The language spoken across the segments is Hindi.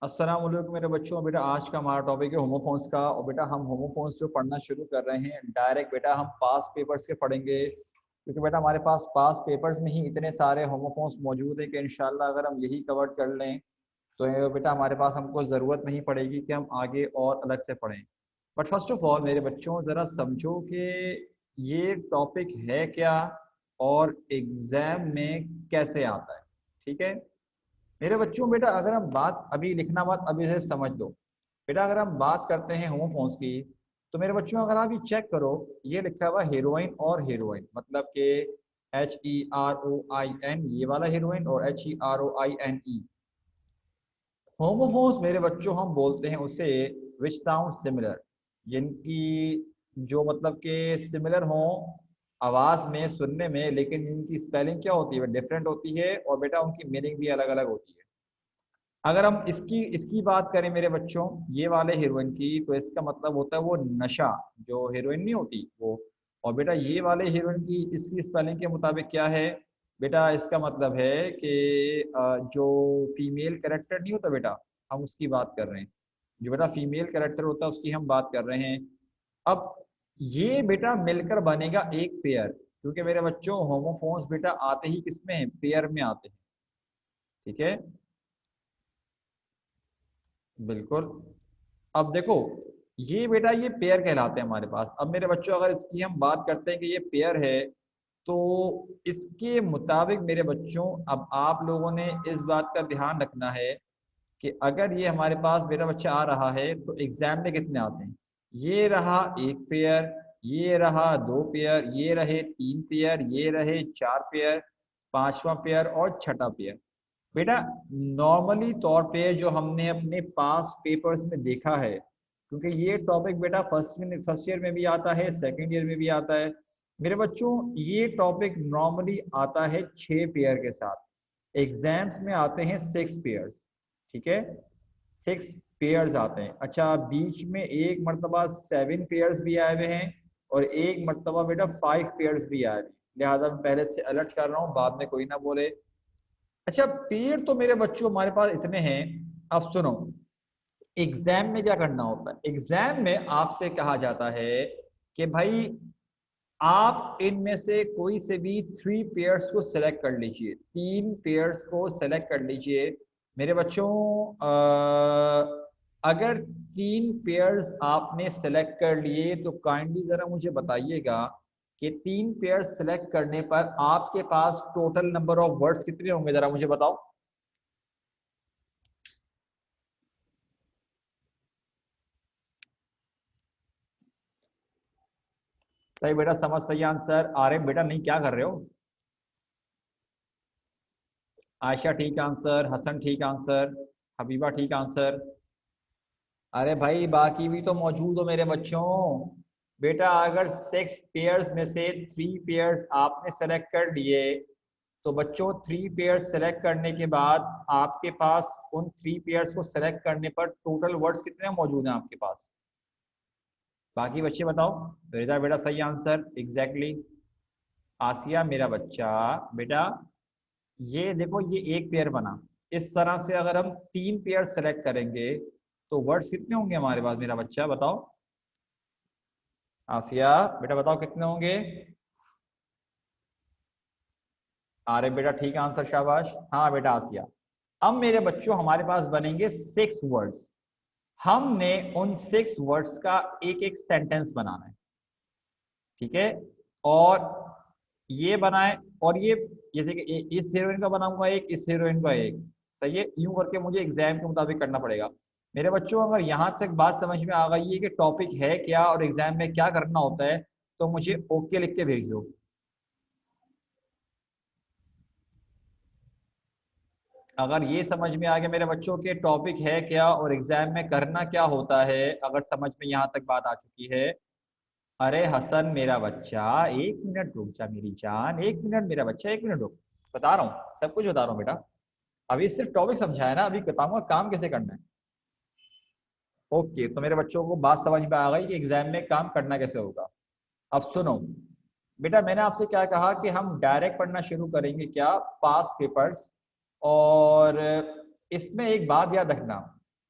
अस्सलाम वालेकुम मेरे बच्चों। बेटा आज का हमारा टॉपिक है होमोफोन्स का। और बेटा हम होमोफोन्स जो पढ़ना शुरू कर रहे हैं डायरेक्ट बेटा हम पास पेपर्स के पढ़ेंगे, क्योंकि बेटा हमारे पास पास पेपर्स में ही इतने सारे होमोफोन्स मौजूद हैं कि इंशाल्लाह अगर हम यही कवर कर लें तो ये बेटा हमारे पास हमको ज़रूरत नहीं पड़ेगी कि हम आगे और अलग से पढ़ें। बट फर्स्ट ऑफ ऑल मेरे बच्चों ज़रा समझो कि ये टॉपिक है क्या और एग्ज़ाम में कैसे आता है। ठीक है मेरे बच्चों, बेटा अगर हम बात अभी लिखना मत, अभी सिर्फ समझ लो। बेटा अगर हम बात करते हैं होमोफोन्स की तो मेरे बच्चों अगर आप ये चेक करो, ये लिखा हुआ हीरोइन और हीरोइन, मतलब कि HEROIN ये वाला हीरोइन और HEROINE। होमोफोन्स मेरे बच्चों हम बोलते हैं उसे विच साउंड सिमिलर, जिनकी जो मतलब के सिमिलर हों आवाज़ में सुनने में, लेकिन इनकी स्पेलिंग क्या होती है, डिफरेंट होती है और बेटा उनकी मीनिंग भी अलग अलग होती है। अगर हम इसकी इसकी बात करें मेरे बच्चों, ये वाले हीरोइन की, तो इसका मतलब होता है वो नशा, जो हीरोइन नहीं होती वो। और बेटा ये वाले हीरोइन की इसकी स्पेलिंग के मुताबिक क्या है, बेटा इसका मतलब है कि जो फीमेल कैरेक्टर नहीं होता बेटा, हम उसकी बात कर रहे हैं। जो बेटा फीमेल कैरेक्टर होता है उसकी हम बात कर रहे हैं। अब ये बेटा मिलकर बनेगा एक पेयर, क्योंकि मेरे बच्चों होमोफोन्स बेटा आते ही किसमें हैं, पेयर में आते हैं। ठीक है बिल्कुल। अब देखो ये बेटा ये पेयर कहलाते हैं हमारे पास। अब मेरे बच्चों अगर इसकी हम बात करते हैं कि ये पेयर है, तो इसके मुताबिक मेरे बच्चों अब आप लोगों ने इस बात का ध्यान रखना है कि अगर ये हमारे पास बेटा बच्चा आ रहा है तो एग्जाम में कितने आते हैं। ये रहा एक पेयर, ये रहा दो पेयर, ये रहे तीन पेयर, ये रहे चार पेयर, पांचवा पेयर और छठा पेयर। बेटा नॉर्मली तौर पे जो हमने अपने पास पेपर्स में देखा है, क्योंकि ये टॉपिक बेटा फर्स्ट ईयर में भी आता है, सेकंड ईयर में भी आता है मेरे बच्चों। ये टॉपिक नॉर्मली आता है 6 पेयर के साथ। एग्जाम्स में आते हैं 6 पेयर्स। ठीक है 6 पेयर्स आते हैं। अच्छा बीच में एक मरतबा 7 पेयर्स भी आए हुए हैं और एक मरतबा बेटा 5 पेयर्स भी आए हुए हैं। लिहाजा मैं पहले से अलर्ट कर रहा हूँ, बाद में कोई ना बोले। अच्छा पेड़ तो मेरे बच्चों हमारे पास इतने हैं। अब सुनो, एग्जाम में क्या करना होता है। एग्जाम में आपसे कहा जाता है कि भाई आप इनमें से कोई से भी 3 पेयर्स को सिलेक्ट कर लीजिए, 3 पेयर्स को सिलेक्ट कर लीजिए मेरे बच्चों। अगर 3 पेयर्स आपने सेलेक्ट कर लिए तो काइंडली जरा मुझे बताइएगा कि 3 पेयर्स सेलेक्ट करने पर आपके पास टोटल नंबर ऑफ वर्ड्स कितने होंगे, जरा मुझे बताओ। सही बेटा, समझ सही आंसर। आरिफ बेटा नहीं क्या कर रहे हो। आयशा ठीक आंसर, हसन ठीक आंसर, हबीबा ठीक आंसर। अरे भाई बाकी भी तो मौजूद हो मेरे बच्चों। बेटा अगर 6 पेयर्स में से 3 पेयर्स आपने सेलेक्ट कर लिए तो बच्चों 3 पेयर्स सेलेक्ट करने के बाद आपके पास उन 3 पेयर्स को सेलेक्ट करने पर टोटल वर्ड्स कितने मौजूद हैं आपके पास। बाकी बच्चे बताओ। रिदा बेटा सही आंसर एग्जैक्टली। आसिया मेरा बच्चा बेटा, ये देखो ये एक पेयर बना। इस तरह से अगर हम 3 पेयर सेलेक्ट करेंगे तो वर्ड्स कितने होंगे हमारे पास, मेरा बच्चा बताओ। आसिया बेटा बताओ कितने होंगे। अरे बेटा ठीक आंसर, शाबाश। हाँ बेटा आसिया। अब मेरे बच्चों हमारे पास बनेंगे 6 वर्ड्स। हमने उन 6 वर्ड्स का एक एक सेंटेंस बनाना है। ठीक है और ये बनाए और ये जैसे कि इस हीरोइन का बनाऊंगा एक, इस हीरोइन का एक। सही है, यूं करके मुझे एग्जाम के मुताबिक करना पड़ेगा। मेरे बच्चों अगर यहाँ तक बात समझ में आ गई है कि टॉपिक है क्या और एग्जाम में क्या करना होता है, तो मुझे ओके लिख के भेज दो। अगर ये समझ में आ गया मेरे बच्चों के टॉपिक है क्या और एग्जाम में करना क्या होता है, अगर समझ में यहाँ तक बात आ चुकी है। अरे हसन मेरा बच्चा, 1 मिनट रुक जा मेरी जान, 1 मिनट मेरा बच्चा, 1 मिनट रुक। बता रहा हूँ, सब कुछ बता रहा हूँ बेटा। अभी सिर्फ टॉपिक समझाया ना, अभी बताऊंगा काम कैसे करना है। ओके तो मेरे बच्चों को बात समझ में आ गई कि एग्जाम में काम करना कैसे होगा। अब सुनो बेटा, मैंने आपसे क्या कहा कि हम डायरेक्ट पढ़ना शुरू करेंगे क्या, पास पेपर्स। और इसमें एक बात याद रखना,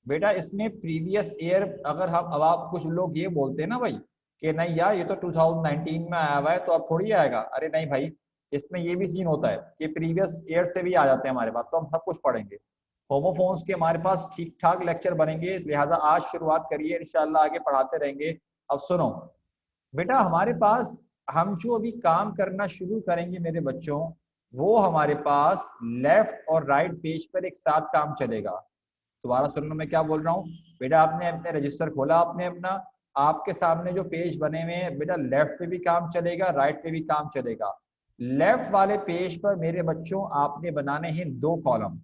बेटा इसमें प्रीवियस ईयर, अगर हम, अब आप कुछ लोग ये बोलते हैं ना भाई कि नहीं यार ये तो 2019 में आया हुआ है तो अब थोड़ी आएगा, अरे नहीं भाई, इसमें ये भी सीन होता है कि प्रीवियस ईयर से भी आ जाते हैं हमारे पास, तो हम सब कुछ पढ़ेंगे। होमोफोन्स के हमारे पास ठीक ठाक लेक्चर बनेंगे, लिहाजा आज शुरुआत करिए, इंशाल्लाह आगे पढ़ाते रहेंगे। अब सुनो बेटा, हमारे पास हम जो अभी काम करना शुरू करेंगे मेरे बच्चों, वो हमारे पास लेफ्ट और राइट पेज पर एक साथ काम चलेगा। दोबारा सुन लो मैं क्या बोल रहा हूँ। बेटा आपने अपने रजिस्टर खोला, आपने अपना, आपके सामने जो पेज बने हुए हैं बेटा, लेफ्ट पे भी काम चलेगा, राइट पे भी काम चलेगा। लेफ्ट वाले पेज पर मेरे बच्चों आपने बनाने हैं 2 कॉलम,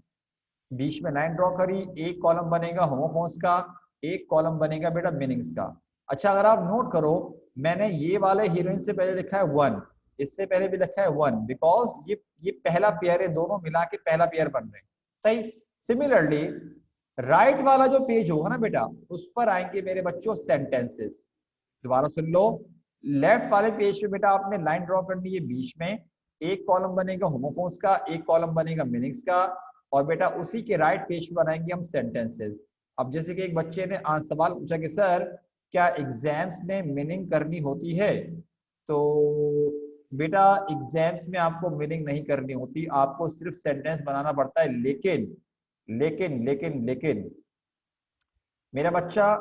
बीच में लाइन ड्रॉ करी, एक कॉलम बनेगा होमोफोन्स का, एक कॉलम बनेगा बेटा मीनिंग्स का। अच्छा अगर आप नोट करो, मैंने ये वाले हीरोइन से पहले लिखा है 1, इससे पहले भी लिखा है 1, बिकॉज ये पहला पेयर है, दोनों मिला के पहला पेयर बन रहे हैं। सही। सिमिलरली राइट वाला जो पेज होगा ना बेटा, उस पर आएंगे मेरे बच्चों सेंटेंसेस। दोबारा सुन लो, लेफ्ट वाले पेज पे बेटा आपने लाइन ड्रॉ करनी है, बीच में एक कॉलम बनेगा होमोफोन्स का, एक कॉलम बनेगा मीनिंग्स का, और बेटा उसी के राइट पेज पे बनाएंगे हम सेंटेंसेस। अब जैसे कि एक बच्चे ने आज सवाल पूछा कि सर क्या एग्जाम्स में मीनिंग करनी होती है, तो बेटा एग्जाम्स में आपको मीनिंग नहीं करनी होती, आपको सिर्फ सेंटेंस बनाना पड़ता है। लेकिन लेकिन लेकिन लेकिन मेरा बच्चा,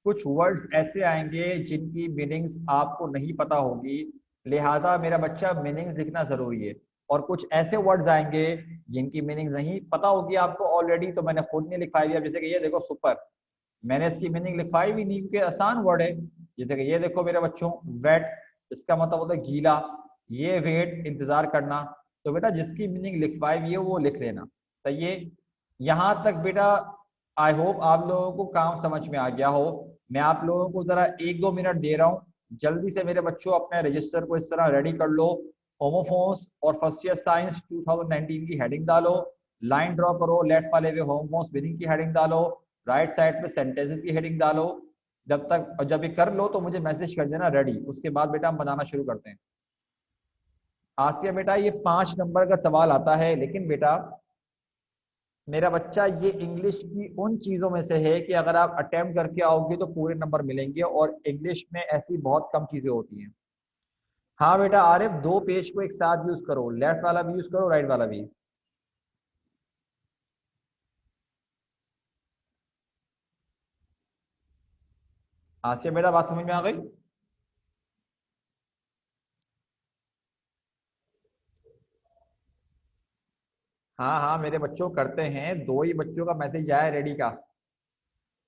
कुछ वर्ड्स ऐसे आएंगे जिनकी मीनिंग्स आपको नहीं पता होगी, लिहाजा मेरा बच्चा मीनिंग्स लिखना जरूरी है। और कुछ ऐसे वर्ड्स आएंगे जिनकी मीनिंग्स नहीं पता होगी आपको ऑलरेडी, तो मैंने खुद नहीं लिखवाई हुई। जैसे कि ये देखो सुपर, मैंने इसकी मीनिंग लिखवाई भी नहीं क्योंकि आसान वर्ड है। जैसे कि ये देखो मेरे बच्चों वेट, इसका मतलब होता है गीला, ये वेट इंतजार करना। तो बेटा जिसकी मीनिंग लिखवाई हुई है वो लिख लेना। सही है। यहाँ तक बेटा आई होप आप लोगों को काम समझ में आ गया हो। मैं आप लोगों को जरा 1-2 मिनट दे रहा हूँ, जल्दी से मेरे बच्चों अपने रजिस्टर को इस तरह रेडी कर लो। होमोफोन्स और फर्स्ट ईयर साइंस 2019 की हेडिंग डालो, लाइन ड्रॉ करो, लेफ्ट वाले पे होमोफोन्स मीनिंग की हेडिंग डालो, राइट साइड पे सेंटेंसेस की हेडिंग डालो। जब ये कर लो तो मुझे मैसेज कर देना रेडी, उसके बाद बेटा हम बनाना शुरू करते हैं। आसिया बेटा ये 5 नंबर का सवाल आता है, लेकिन बेटा मेरा बच्चा ये इंग्लिश की उन चीजों में से है कि अगर आप अटेम्प्ट करके आओगे तो पूरे नंबर मिलेंगे, और इंग्लिश में ऐसी बहुत कम चीजें होती हैं। हाँ बेटा आरिफ, 2 पेज को एक साथ यूज करो, लेफ्ट वाला भी यूज करो, राइट वाला भी। आसिया बेटा बात समझ में आ गई? हाँ हाँ मेरे बच्चों करते हैं, 2 ही बच्चों का मैसेज आया रेडी का,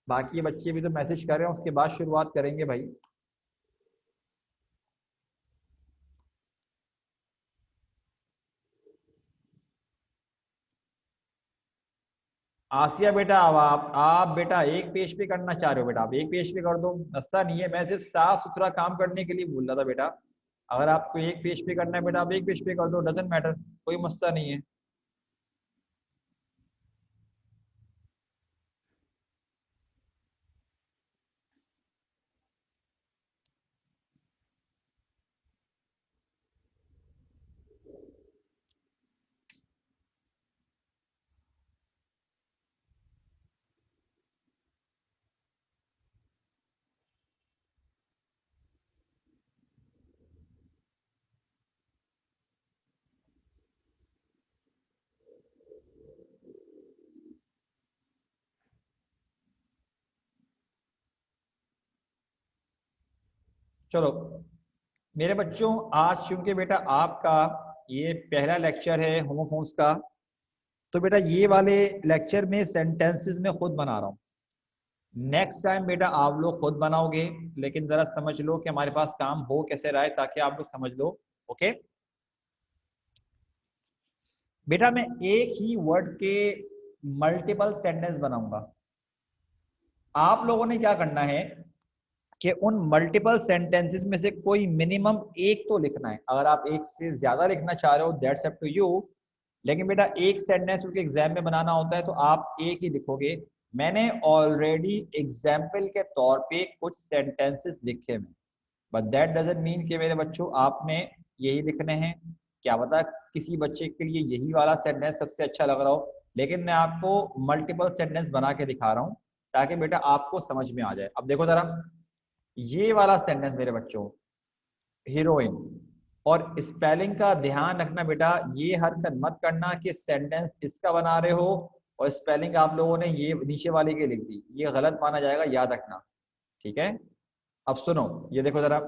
बाकी बच्चे भी तो मैसेज कर रहे हैं, उसके बाद शुरुआत करेंगे भाई। आसिया बेटा अब आप बेटा एक पेज पे करना चाह रहे हो, बेटा आप एक पेज पे कर दो, मसला नहीं है, मैं सिर्फ साफ सुथरा काम करने के लिए बोल रहा था बेटा। अगर आपको एक पेज पे करना है बेटा आप एक पेज पे कर दो, डजेंट मैटर, कोई मसला नहीं है। चलो मेरे बच्चों, आज चूंकि बेटा आपका ये पहला लेक्चर है होमोफोन्स का, तो बेटा ये वाले लेक्चर में सेंटेंसेस में खुद बना रहा हूँ। नेक्स्ट टाइम बेटा आप लोग खुद बनाओगे, लेकिन जरा समझ लो कि हमारे पास काम हो कैसे रहा है, ताकि आप लोग समझ लो। ओके बेटा, मैं एक ही वर्ड के मल्टीपल सेंटेंस बनाऊंगा। आप लोगों ने क्या करना है कि उन मल्टीपल सेंटेंसेस में से कोई मिनिमम एक तो लिखना है। अगर आप एक से ज्यादा लिखना चाह रहे हो दैट्स अप टू यू, लेकिन बेटा एक सेंटेंस क्योंकि एग्जाम में बनाना होता है तो आप एक ही लिखोगे। मैंने ऑलरेडी एग्जाम्पल के तौर पे कुछ सेंटेंसेस लिखे हैं, बट दैट डजंट मीन कि मेरे बच्चों आपने यही लिखने हैं। क्या पता किसी बच्चे के लिए यही वाला सेंटेंस सबसे अच्छा लग रहा हो, लेकिन मैं आपको मल्टीपल सेंटेंस बना के दिखा रहा हूँ। ताकि बेटा आपको समझ में आ जाए। अब देखो जरा, ये वाला सेंटेंस मेरे बच्चों, हीरोइन, और स्पेलिंग का ध्यान रखना बेटा, ये हरकत मत करना कि सेंटेंस इसका बना रहे हो और स्पेलिंग आप लोगों ने ये नीचे वाले की लिख दी, ये गलत माना जाएगा, याद रखना, ठीक है। अब सुनो, ये देखो जरा,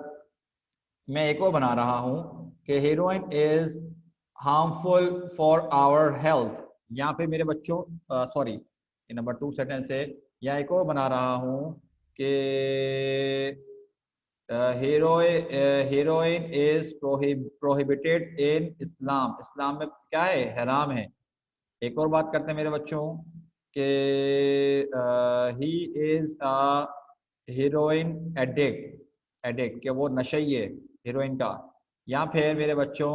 मैं एक और बना रहा हूं कि heroin is harmful for our health, या फिर मेरे बच्चों, सॉरी, ये नंबर 2 सेंटेंस है। या एक और बना रहा हूं कि हीरोइन इज प्रोहिबिटेड इन इस्लाम, इस्लाम में क्या है, हराम है। एक और बात करते हैं मेरे बच्चों कि he is a heroine addict, addict कि वो नशई है हीरोइन का। या फिर मेरे बच्चों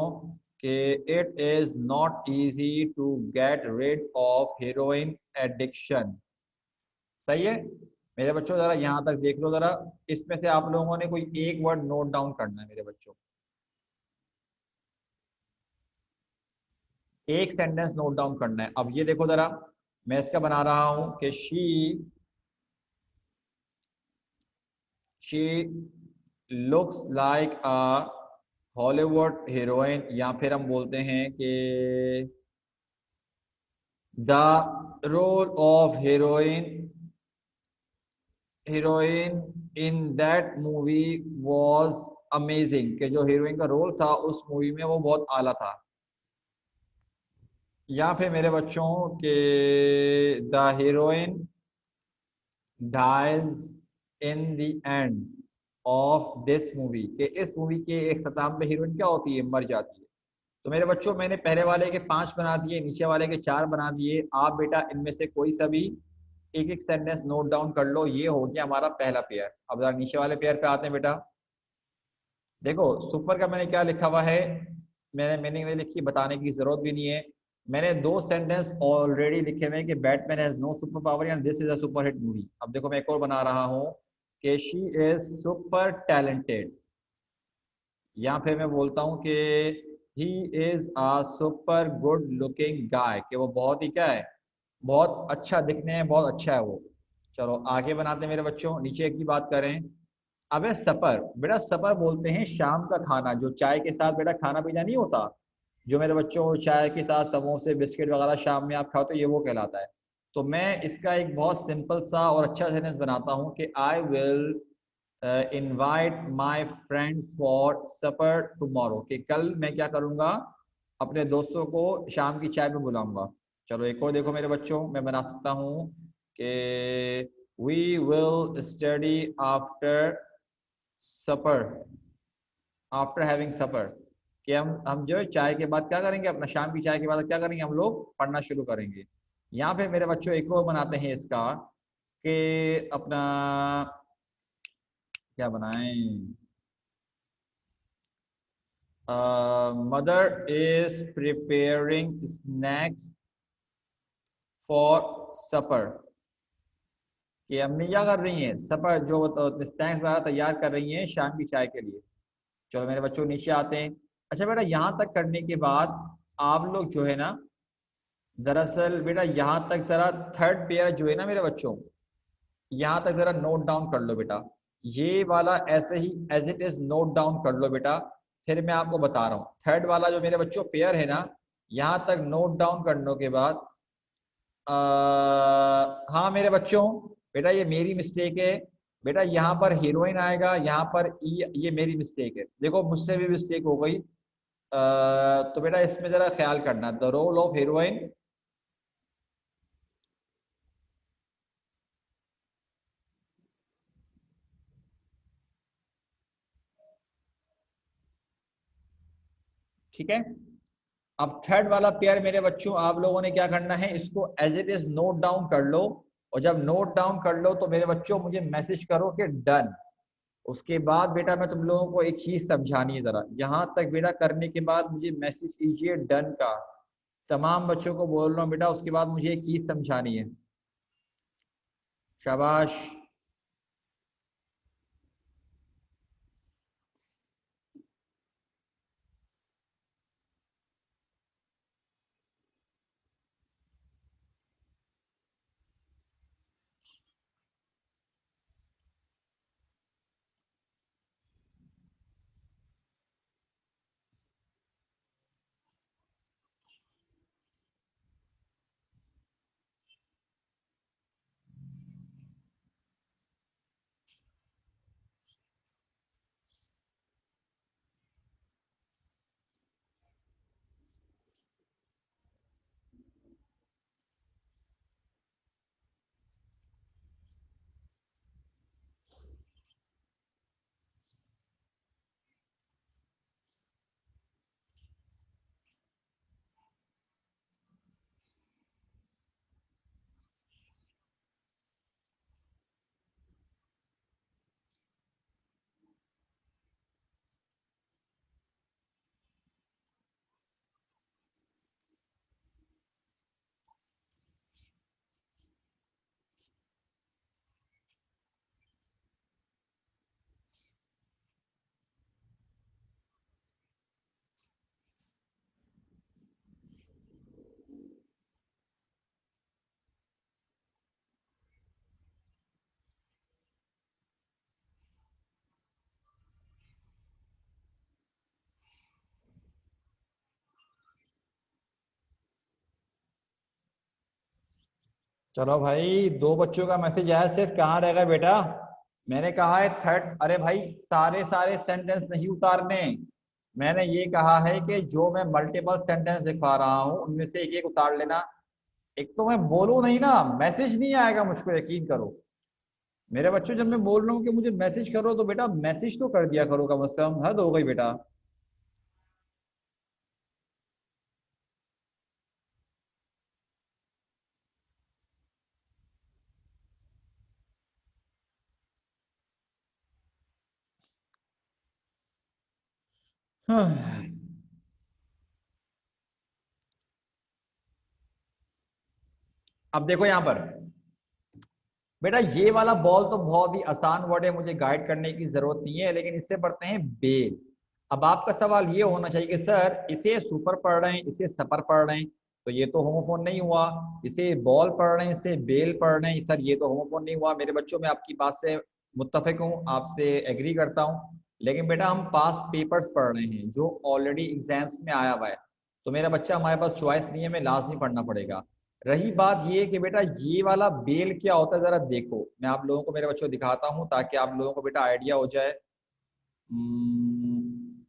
कि it is not easy to get rid of heroin addiction. सही है मेरे बच्चों, जरा यहाँ तक देख लो जरा, इसमें से आप लोगों ने कोई एक वर्ड नोट डाउन करना है मेरे बच्चों, एक सेंटेंस नोट डाउन करना है। अब ये देखो जरा, मैं इसका बना रहा हूं कि she looks like a Hollywood heroine, या फिर हम बोलते हैं कि the role of heroine in that movie was amazing, कि जो हीरोइन का रोल था उस मूवी में वो बहुत आला था। या फिर मेरे बच्चों के the heroine dies in the end of this movie, कि इस मूवी के एक खत्म पे हीरोइन क्या होती है, मर जाती है। तो मेरे बच्चों, मैंने पहले वाले के 5 बना दिए, नीचे वाले के 4 बना दिए। आप बेटा इनमें से कोई सा भी एक एक सेंटेंस नोट डाउन कर लो, ये हो गया हमारा पहला पेयर। अब जरा नीचे वाले पेयर पे आते हैं बेटा। देखो सुपर का मैंने क्या लिखा हुआ है, मैंने मीनिंग नहीं लिखी, बताने की जरूरत भी नहीं है। मैंने 2 सेंटेंस ऑलरेडी लिखे हुए हैं कि Batman has no super power and this is a super hit movie. अब देखो मैं एक और बना रहा हूँ कि शी इज सुपर टैलेंटेड, या फिर मैं बोलता हूँ कि he is a super good looking guy, कि वो बहुत ही क्या है, बहुत अच्छा दिखने में बहुत अच्छा है वो। चलो आगे बनाते हैं मेरे बच्चों, नीचे की बात करें। अबे सपर, बेटा सपर बोलते हैं शाम का खाना, जो चाय के साथ बेटा खाना पीना नहीं होता, जो मेरे बच्चों चाय के साथ समोसे बिस्किट वगैरह शाम में आप खाओ, तो ये वो कहलाता है। तो मैं इसका एक बहुत सिंपल सा और अच्छा सेंटेंस बनाता हूँ कि I will invite my friends for supper tomorrow, कि कल मैं क्या करूँगा, अपने दोस्तों को शाम की चाय में बुलाऊंगा। चलो एक और देखो मेरे बच्चों, मैं बना सकता हूँ कि we will study after supper, after having supper, कि हम जो है चाय के बाद क्या करेंगे, अपना शाम की चाय के बाद क्या करेंगे, हम लोग पढ़ना शुरू करेंगे। यहाँ पे मेरे बच्चों एक और बनाते हैं इसका कि अपना क्या बनाएं, mother is preparing snacks for supper, कि अम्मी क्या कर रही हैं, सपर जो स्नैक्स वगैरह तैयार कर रही हैं शाम की चाय के लिए। चलो मेरे बच्चों नीचे आते हैं। अच्छा बेटा यहाँ तक करने के बाद आप लोग जो है ना, दरअसल बेटा यहाँ तक जरा थर्ड पेयर जो है ना मेरे बच्चों, यहाँ तक जरा नोट डाउन कर लो बेटा, ये वाला ऐसे ही as it is note down कर लो बेटा। फिर मैं आपको बता रहा हूँ थर्ड वाला जो मेरे बच्चों पेयर है ना, यहाँ तक नोट डाउन करने के बाद हाँ मेरे बच्चों, बेटा ये मेरी मिस्टेक है। बेटा यहाँ पर हीरोइन आएगा, यहाँ पर ये मेरी मिस्टेक है, देखो मुझसे भी मिस्टेक हो गई। तो बेटा इसमें जरा ख्याल करना, द रोल ऑफ हीरोइन, ठीक है। अब थर्ड वाला पेयर मेरे बच्चों आप लोगों ने क्या करना है, इसको as it is note down कर लो। और जब नोट डाउन कर लो तो मेरे बच्चों मुझे मैसेज करो कि डन। उसके बाद बेटा मैं तुम लोगों को एक चीज समझानी है, जरा यहाँ तक बेटा करने के बाद मुझे मैसेज कीजिए डन का। तमाम बच्चों को बोल रहा हूँ बेटा, उसके बाद मुझे एक चीज समझानी है। शाबाश। चलो भाई, दो बच्चों का मैसेज आया, सिर्फ कहाँ रह गए बेटा? मैंने कहा है थर्ड, अरे भाई सारे सारे सेंटेंस नहीं उतारने। मैंने ये कहा है कि जो मैं मल्टीपल सेंटेंस दिखा रहा हूँ उनमें से एक एक उतार लेना। एक तो मैं बोलूं नहीं ना, मैसेज नहीं आएगा मुझको, यकीन करो। मेरे बच्चों, जब मैं बोल रहा हूँ कि मुझे मैसेज करो तो बेटा मैसेज तो कर दिया करो, कम से कम हद हो गई बेटा। हाँ। अब देखो यहाँ पर बेटा, ये वाला बॉल तो बहुत ही आसान वर्ड है, मुझे गाइड करने की जरूरत नहीं है, लेकिन इससे पढ़ते हैं बेल। अब आपका सवाल ये होना चाहिए कि सर इसे सुपर पढ़ रहे हैं, इसे सपर पढ़ रहे हैं, तो ये तो होमोफोन नहीं हुआ। इसे बॉल पढ़ रहे हैं, इसे बेल पढ़ रहे हैं, सर ये तो होमोफोन नहीं हुआ। मेरे बच्चों, में आपकी बात से मुत्तफिक हूँ, आपसे एग्री करता हूँ। लेकिन बेटा हम पास पेपर्स पढ़ रहे हैं जो ऑलरेडी एग्जाम्स में आया हुआ है, तो मेरा बच्चा, हमारे पास चॉइस नहीं है, हमें लाजमी पढ़ना पड़ेगा। रही बात ये कि बेटा ये वाला बेल क्या होता है, जरा देखो, मैं आप लोगों को, मेरे बच्चों को दिखाता हूँ ताकि आप लोगों को बेटा आइडिया हो जाए। हम्म,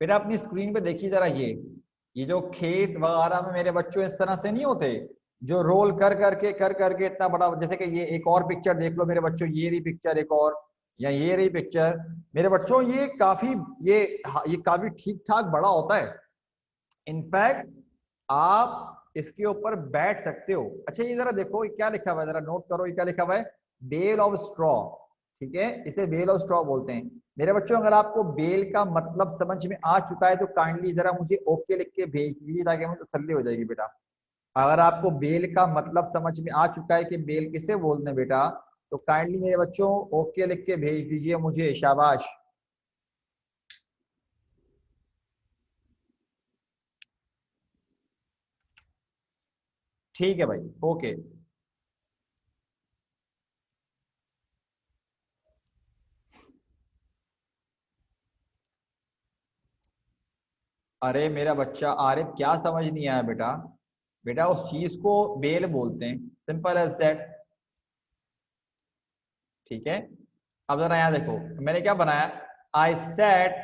बेटा अपनी स्क्रीन पे देखिए जरा, ये जो खेत वगैरह में मेरे बच्चों इस तरह से नहीं होते, जो रोल कर करके इतना बड़ा, जैसे कि ये एक और पिक्चर देख लो मेरे बच्चों, ये रही पिक्चर एक और, या ये रही पिक्चर। मेरे बच्चों ये काफी, ये हाँ, ये काफी ठीक ठाक बड़ा होता है। इनफैक्ट आप इसके ऊपर बैठ सकते हो। अच्छा ये जरा देखो, ये क्या लिखा हुआ है, जरा नोट करो, ये क्या लिखा हुआ है? Bale of straw. ठीक है, इसे बेल ऑफ स्ट्रॉ बोलते हैं। मेरे बच्चों, अगर आपको बेल का मतलब समझ में आ चुका है तो काइंडली जरा मुझे ओके लिख के भेज दीजिए, ताकि मुझे तसल्ली हो जाएगी बेटा। अगर आपको बेल का मतलब समझ में आ चुका है कि बेल किसे बोलते हैं बेटा, तो काइंडली मेरे बच्चों ओके लिख के भेज दीजिए मुझे, शाबाश। ठीक है भाई, ओके। अरे मेरा बच्चा आरिफ, क्या समझ नहीं आया बेटा? बेटा उस चीज को बेल बोलते हैं, सिंपल एज दैट। ठीक है, अब जरा यहाँ देखो, मैंने क्या बनाया? I sat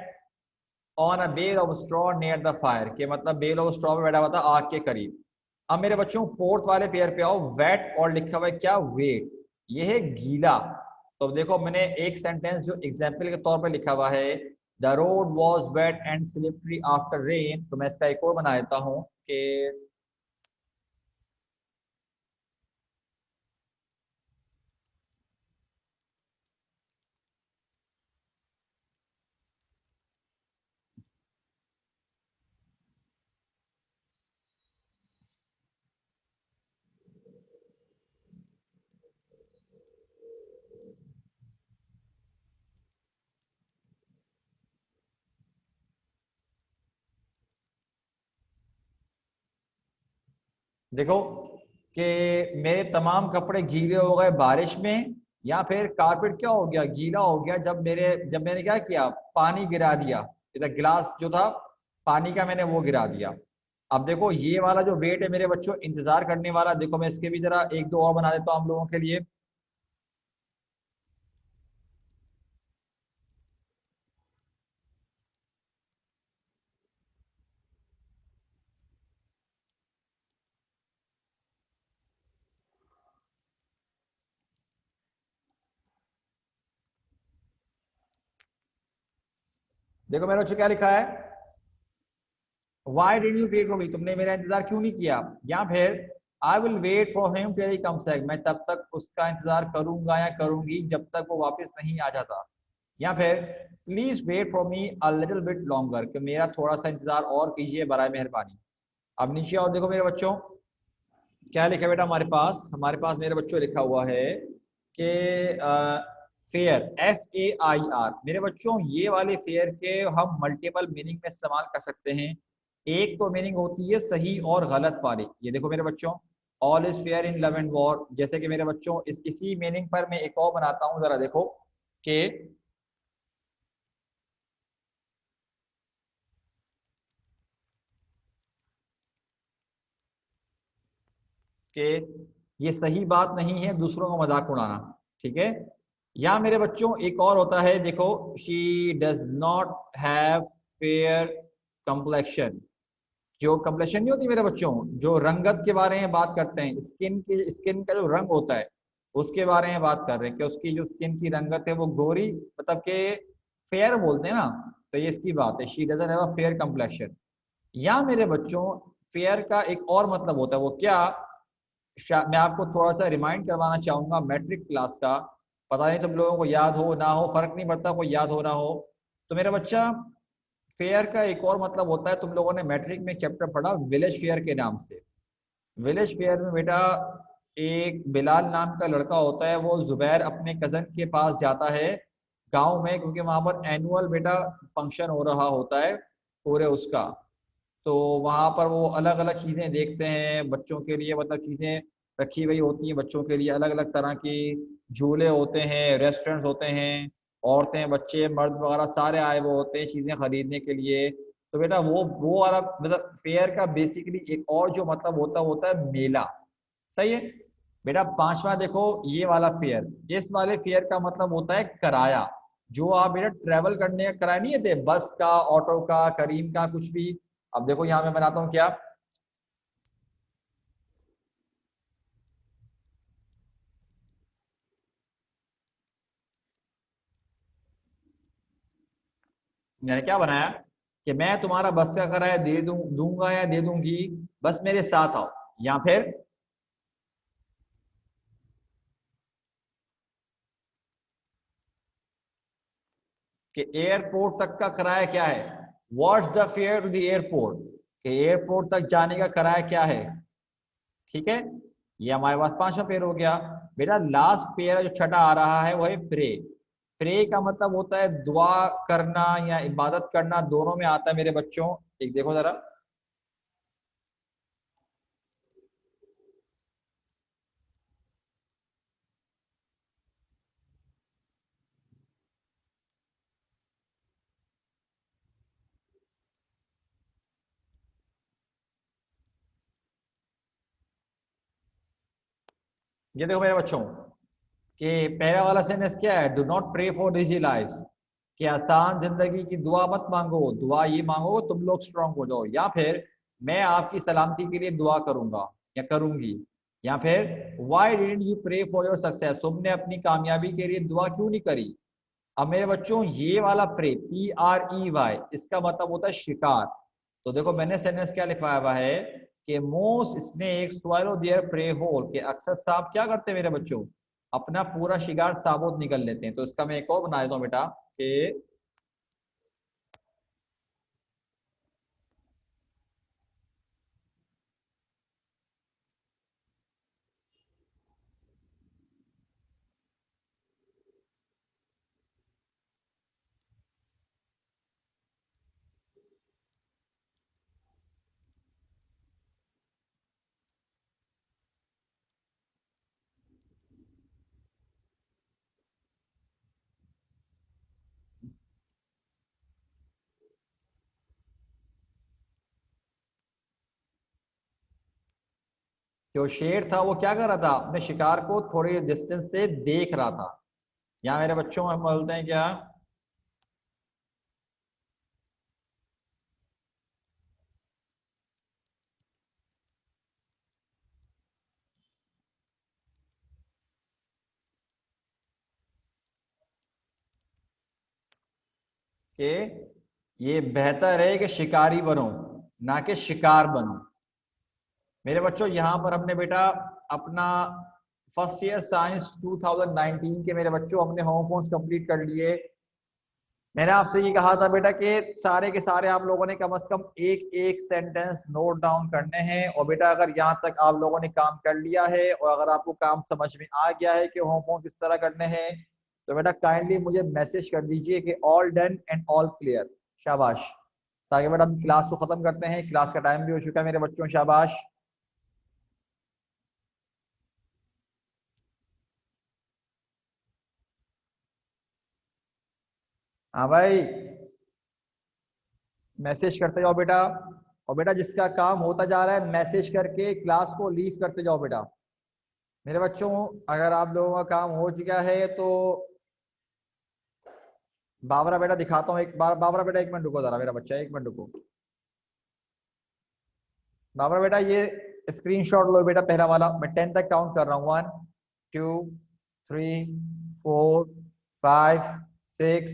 on a bale of straw near the fire, के मतलब बेल ऑफ स्ट्रॉ पे बैठा हुआ था आग के करीब। अब मेरे बच्चों फोर्थ वाले पेयर पे आओ, वेट और लिखा हुआ है क्या? वेट। ये है गीला। तो देखो मैंने एक सेंटेंस जो एग्जाम्पल के तौर पे लिखा हुआ है, the road was wet and slippery after rain, तो मैं इसका एक और बना देता हूँ कि देखो कि मेरे तमाम कपड़े गीले हो गए बारिश में, या फिर कारपेट क्या हो गया, गीला हो गया, जब मैंने क्या किया, पानी गिरा दिया, इधर गिलास जो था पानी का, मैंने वो गिरा दिया। अब देखो ये वाला जो वेट है मेरे बच्चों, इंतजार करने वाला, देखो मैं इसके भी जरा एक दो और बना देता हूँ हम लोगों के लिए। देखो मेरे बच्चों क्या लिखा है, why did you wait for me, तुमने मेरा इंतजार क्यों नहीं किया? या फिर I will wait for him till he comes back, मैं तब तक उसका इंतजार करूंगा या करूंगी जब तक वो वापस नहीं आ जाता। या फिर please wait for me a little bit longer, कि मेरा थोड़ा सा इंतजार और कीजिए बराए मेहरबानी। अब नीचे और देखो मेरे बच्चों, क्या लिखा है बेटा हमारे पास मेरे बच्चों लिखा हुआ है कि फेयर, FAIR। मेरे बच्चों ये वाले फेयर के हम मल्टीपल मीनिंग में इस्तेमाल कर सकते हैं। एक तो मीनिंग होती है सही और गलत वाली, ये देखो मेरे बच्चों, all is fair in love and war. जैसे कि मेरे बच्चों इसी मीनिंग पर मैं एक और बनाता हूँ, जरा देखो कि कि ये सही बात नहीं है दूसरों का मजाक उड़ाना, ठीक है। या मेरे बच्चों एक और होता है, देखो, she does not have fair complexion. जो कंप्लेक्शन नहीं होती मेरे बच्चों, जो रंगत के बारे में बात करते हैं, स्किन का जो रंग होता है उसके बारे में बात कर रहे हैं कि उसकी जो स्किन की रंगत है वो गोरी, मतलब के फेयर बोलते हैं ना, तो ये इसकी बात है, she doesn't have a fair complexion. या मेरे बच्चों फेयर का एक और मतलब होता है, वो क्या, मैं आपको थोड़ा सा रिमाइंड करवाना चाहूंगा मैट्रिक क्लास का। पता नहीं तुम लोगों को याद हो ना हो, फर्क नहीं पड़ता, कोई याद हो ना हो। तो मेरा बच्चा, फेयर का एक और मतलब होता है, तुम लोगों ने मैट्रिक में चैप्टर पढ़ा विलेज फेयर के नाम से। विलेज फेयर में बेटा एक बिलाल नाम का लड़का होता है, वो जुबैर अपने कजन के पास जाता है गांव में, क्योंकि वहां पर एनुअल बेटा फंक्शन हो रहा होता है पूरे उसका। तो वहां पर वो अलग अलग चीजें देखते हैं बच्चों के लिए, मतलब चीजें रखी हुई होती हैं बच्चों के लिए, अलग अलग तरह की झूले होते हैं, रेस्टोरेंट होते हैं, औरतें बच्चे मर्द वगैरह सारे आए वो होते हैं चीजें खरीदने के लिए। तो बेटा वो वाला मतलब फेयर का बेसिकली एक और जो मतलब होता है मेला। सही है बेटा। पांचवा देखो ये वाला फेयर, इस वाले फेयर का मतलब होता है किराया। जो आप बेटा ट्रेवल करने का किराया नहीं देते, बस का, ऑटो का, करीम का, कुछ भी। अब देखो यहां मैं बनाता हूं क्या, मैंने क्या बनाया कि मैं तुम्हारा बस का किराया दूंगा या दे दूंगी, बस मेरे साथ आओ। या फिर कि एयरपोर्ट तक का किराया क्या है, what's the fare to the airport, कि एयरपोर्ट तक जाने का किराया क्या है। ठीक है, ये हमारे पास पांचवा पेयर हो गया। बेटा लास्ट पेयर जो छठा आ रहा है वो है प्रे। प्रे का मतलब होता है दुआ करना या इबादत करना, दोनों में आता है मेरे बच्चों। एक देखो जरा, ये देखो मेरे बच्चों कि पहला वाला सेंटेंस क्या है, do not pray for easy life, कि आसान जिंदगी की दुआ मत मांगो, दुआ ये मांगो तुम लोग स्ट्रांग हो जाओ। या फिर मैं आपकी सलामती के लिए दुआ करूंगा या करूंगी। या फिर why didn't you pray for your success, तुमने अपनी कामयाबी के लिए दुआ क्यों नहीं करी। अब मेरे बच्चों ये वाला प्रे, PREY, इसका मतलब होता है शिकार। तो देखो मैंने सेंटेंस क्या लिखवाया हुआ है कि most snake swallow their prey whole, कि अक्सर सांप क्या करते हैं मेरे बच्चों, अपना पूरा शिकार साबुत निकल लेते हैं। तो इसका मैं एक और बना देता हूँ बेटा कि जो शेर था वो क्या कर रहा था, अपने शिकार को थोड़ी डिस्टेंस से देख रहा था। यहाँ मेरे बच्चों हम बोलते हैं क्या, कि ये बेहतर है कि शिकारी बनो ना कि शिकार बनो। मेरे बच्चों यहाँ पर हमने बेटा अपना फर्स्ट ईयर साइंस 2019 के मेरे बच्चों हमने होमवर्क कंप्लीट कर लिए। मैंने आपसे ये कहा था बेटा कि सारे के सारे आप लोगों ने कम से कम एक एक सेंटेंस नोट डाउन करने हैं। और बेटा अगर यहाँ तक आप लोगों ने काम कर लिया है और अगर आपको काम समझ में आ गया है कि होमवर्क किस तरह करने हैं, तो बेटा काइंडली मुझे मैसेज कर दीजिए कि all done and all clear. शाबाश। ताकि बेटा हम क्लास को खत्म करते हैं, क्लास का टाइम भी हो चुका है मेरे बच्चों। शाबाश। हाँ भाई, मैसेज करते जाओ बेटा। और बेटा जिसका काम होता जा रहा है मैसेज करके क्लास को लीव करते जाओ बेटा। मेरे बच्चों अगर आप लोगों का काम हो चुका है तो बाबरा बेटा दिखाता हूँ एक बार। बाबरा बेटा 1 मिनट रुको जरा, मेरा बच्चा 1 मिनट रुको। बाबरा बेटा ये स्क्रीनशॉट लो बेटा, पहला वाला। मैं 10 तक काउंट कर रहा हूँ। 1 2 3 4 5 6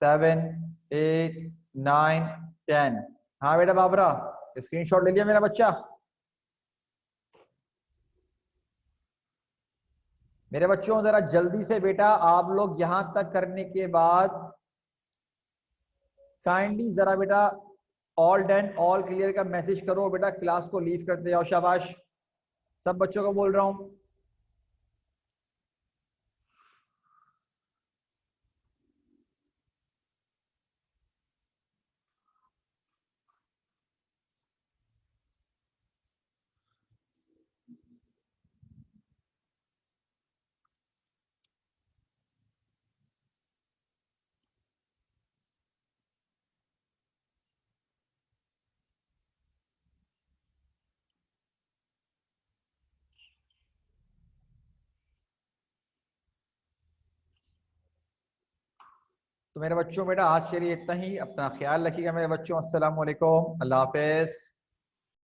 7 8 9 10। हाँ बेटा बाबरा, स्क्रीनशॉट ले लिया मेरा बच्चा? मेरे बच्चों जरा जल्दी से बेटा, आप लोग यहां तक करने के बाद काइंडली जरा बेटा ऑल डन ऑल क्लियर का मैसेज करो बेटा, क्लास को लीव करते जाओ। शाबाश, सब बच्चों को बोल रहा हूं। तो मेरे बच्चों बेटा आज के लिए इतना ही। अपना ख्याल रखिएगा मेरे बच्चों। अस्सलाम वालेकुम, अल्लाह हाफिज।